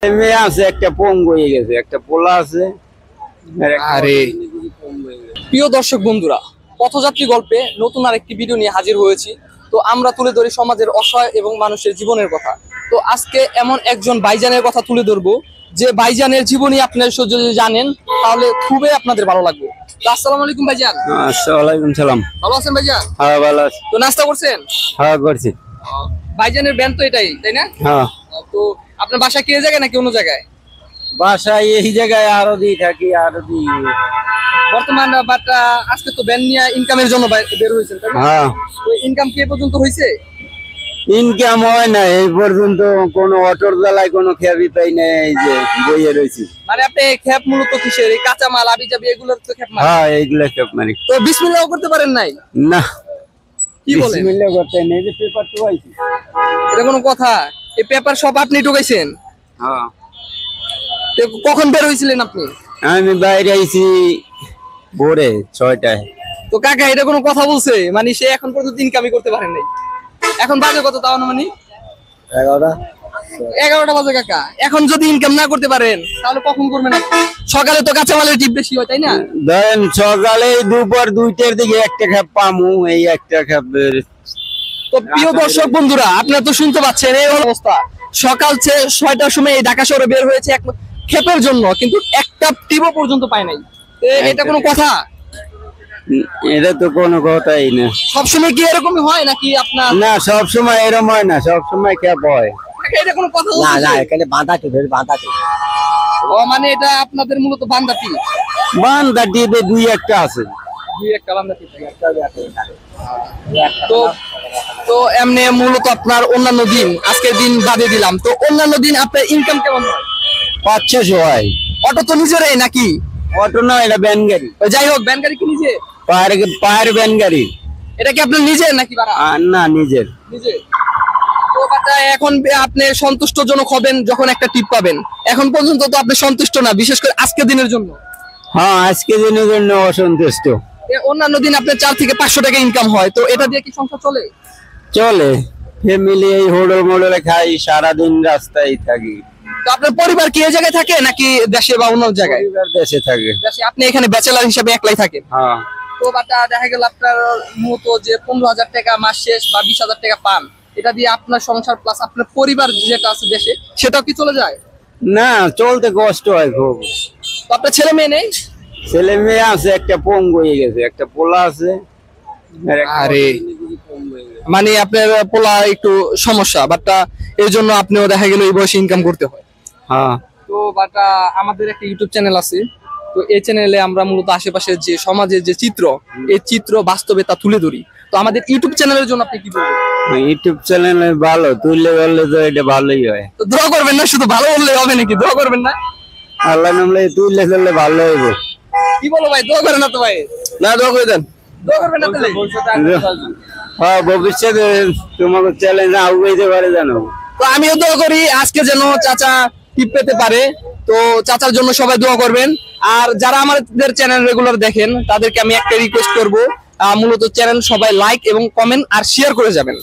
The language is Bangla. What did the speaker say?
মেয়ে আছে, একটা পঙ্গু হয়ে গেছে, একটা পোলা আছে। আরে প্রিয় দর্শক বন্ধুরা, পথযাত্রী গল্পে নতুন আরেকটি ভিডিও নিয়ে হাজির হয়েছি। তো আমরা তুলে ধরি সমাজের অসহায় এবং মানুষের জীবনের কথা। তো আজকে এমন একজন ভাইজানের কথা তুলে ধরবো যে ভাইজানের জীবনী আপনারা যদি জানেন তাহলে খুবই আপনাদের ভালো লাগবে। তো আসসালামু আলাইকুম ভাইজান। ওয়ালাইকুম সালাম। ভালো আছেন ভাইজান? হ্যাঁ ভালো আছি। তো নাস্তা করছেন? হ্যাঁ করছি। ভাইজানের ব্যান তো এটাই, তাই না? হ্যাঁ। তো আপনার বাসা কি এই জায়গায় নাকি অন্য জায়গায়? বাসায় এই জায়গায় আরো দিই থাকি, আরো দিই। বর্তমান বাটা আজকে তো ব্যান নিয়ে ইনকামের জন্য বের হয়েছেন, তাই না? হ্যাঁ। তো ইনকাম কি এ পর্যন্ত হয়েছে? ইনকাম হয় না এই পর্যন্ত, কোনো অটোর জ্বালায় কোনো খেয়াবি পাই না, এই যে বইয়ে রয়েছি। মানে আপনি খেপ মূলত কিসের? এই কাঁচা মাল আবি যাবি এগুলোর তো খেপ মাল। হ্যাঁ এইগুলা খেপ মারি। তো বিসমিল্লাহ করতে পারেন নাই? না কি বলেন? বিসমিল্লাহ করতে নেই, যে পেপার তো পাইছি। এটা কোনো কথা? এই পেপার সব আপনি ঢুকাইছেন? হ্যাঁ। তো কখন বের হয়েছিলেন আপনি? আমি বাইরে আইছি ভোরে 6টায়। তো কাকা এটা কোনো কথা বলছে? মানে সে এখন পর্যন্ত ইনকামই করতে পারেন নাই। এখন বাজে কত তাও না? মানে 11টা বাজে কাকা। এখন যদি ইনকাম না করতে পারেন তাহলে কখন করবেন আপনি? সকালে তো কাঁচা মালের টিপ বেশি হয়, তাই না? ধরেন সকালে দুপুর 2টার দিকে একটা খেপ পামু, এই একটা খেপ। তো প্রিয় দর্শক বন্ধুরা, আপনারা তো শুনতে পাচ্ছেন এই হলো অবস্থা। সকাল 6টার সময় এই ঢাকা শহরে বের হয়েছে এক ক্ষেপের জন্য, কিন্তু একটা টিপও পর্যন্ত পায় নাই। এটা কোনো কথা? এটা তো কোনো কথাই না। সবসময় কি এরকমই হয় নাকি আপনার? না, সব সময় এরকম হয় না, সব সময় খেপ হয় এটা কোনো কথা না। বলছেন? না, এখানে বাঁধা তো। ও মানে এটা আপনাদের মূলত বান্দা টিপ? বান্ধা টিপে দুই একটা আছে। দুই একটা বান্দা টিপ। তো তো এমনি মূলত আপনার অন্যান্য দিন, আজকের দিন বাদে দিলাম, তো অন্যান্য দিন আপনার ইনকাম কেমন হয়? 500 হয়। অটো তো নিজেরাই নাকি? অটো না, এটা ভ্যান গাড়ি। যাই হোক, ভ্যান গাড়ি কি নিজে? পায়ের ভ্যান গাড়ি। এটা কি আপনার নিজের নাকি ভাড়া? না, নিজের। নিজে। তো বাটা এখন আপনি সন্তুষ্টজনক হবেন যখন একটা টিপ পাবেন। এখন পর্যন্ত তো আপনি সন্তুষ্ট না, বিশেষ করে আজকের দিনের জন্য। হ্যাঁ, আজকে দিনের জন্য অসন্তুষ্ট। অন্যান্য দিন আপনার 4 থেকে 500 টাকা ইনকাম হয়, তো এটা দিয়ে কি সংসার চলে? চলে। ফ্যামিলি এই হোটেল মোডলে খাই, সারাদিন রাস্তায় থাকি। তো আপনার পরিবার কি এই জায়গায় থাকে নাকি দেশে বা অন্য জায়গায়? পরিবার দেশে থাকে। দেশে। আপনি এখানে ব্যাচেলর হিসেবে একলাই থাকেন? হ্যাঁ। তো বাটা দেখা গেল আপনার মূলত যে 15,000 টাকা মাস শেষ বা 20,000 টাকা পান, এটা দিয়ে আপনার সংসার প্লাস আপনার পরিবার যেটা আছে দেশে সেটাও কি চলে যায়? না, চলতে কষ্ট হয় খুব। তো আপনার ছেলে মেয়ে নেই? ছেলে মেয়ে আছে, একটা পঙ্গু হয়ে গেছে, একটা পোলা আছে। আরে মানে আপনার পোলা একটু সমস্যা, বাট এর জন্য আপনিও দেখা গেল এই বয়সে ইনকাম করতে হয়। হ্যাঁ। তো বাট আমাদের একটা ইউটিউব চ্যানেল আছে। তো এই চ্যানেলে আমরা মূলত আশেপাশের যে সমাজের যে চিত্র, এই চিত্র বাস্তবে তা তুলে ধরি। তো আমাদের ইউটিউব চ্যানেলের জন্য আপনি কি বলবেন? ইউটিউব চ্যানেল ভালো, তুললে বললে তো এটা ভালোই হয়। তো দোয়া করবেন না? শুধু ভালো বললে হবে নাকি? দোয়া করবেন না? আল্লাহ নামলে তুললে চললে ভালো হইব। কি বলো ভাই, দোয়া করেন না তো ভাই? না, দোয়া করে দেন। দোয়া করবেন না তাহলে? হ্যাঁ, ভবিষ্যতে তোমাকে চ্যালেঞ্জ আগাইতে পারে জানো। তো আমিও দোয়া করি আজকে যেন চাচা টিপ পেতে পারে। তো চাচার জন্য সবাই দোয়া করবেন। আর যারা আমাদের চ্যানেল রেগুলার দেখেন তাদেরকে আমি একটা রিকোয়েস্ট করবো, মূলত চ্যানেল সবাই লাইক এবং কমেন্ট আর শেয়ার করে যাবেন।